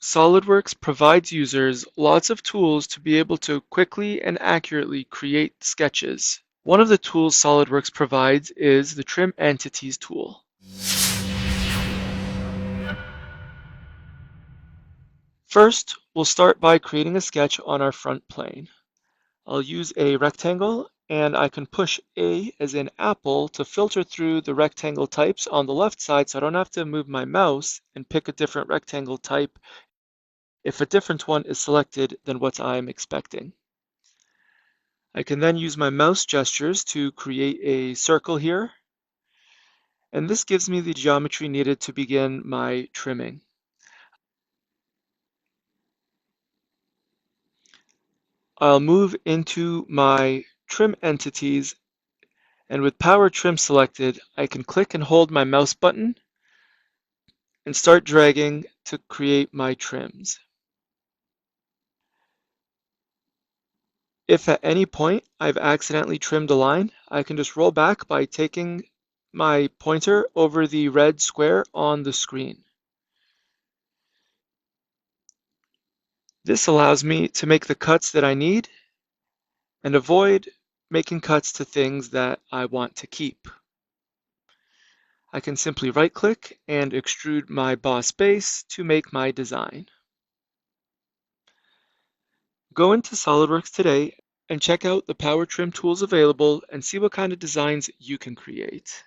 SolidWorks provides users lots of tools to be able to quickly and accurately create sketches. One of the tools SolidWorks provides is the Trim Entities tool. First, we'll start by creating a sketch on our front plane. I'll use a rectangle, and I can push A as in apple to filter through the rectangle types on the left side so I don't have to move my mouse and pick a different rectangle type if a different one is selected than what I'm expecting. I can then use my mouse gestures to create a circle here, and this gives me the geometry needed to begin my trimming. I'll move into my trim entities, and with power trim selected, I can click and hold my mouse button and start dragging to create my trims. If at any point I've accidentally trimmed a line, I can just roll back by taking my pointer over the red square on the screen. This allows me to make the cuts that I need and avoid making cuts to things that I want to keep. I can simply right-click and extrude my boss base to make my design. Go into SolidWorks today and check out the power trim tools available and see what kind of designs you can create.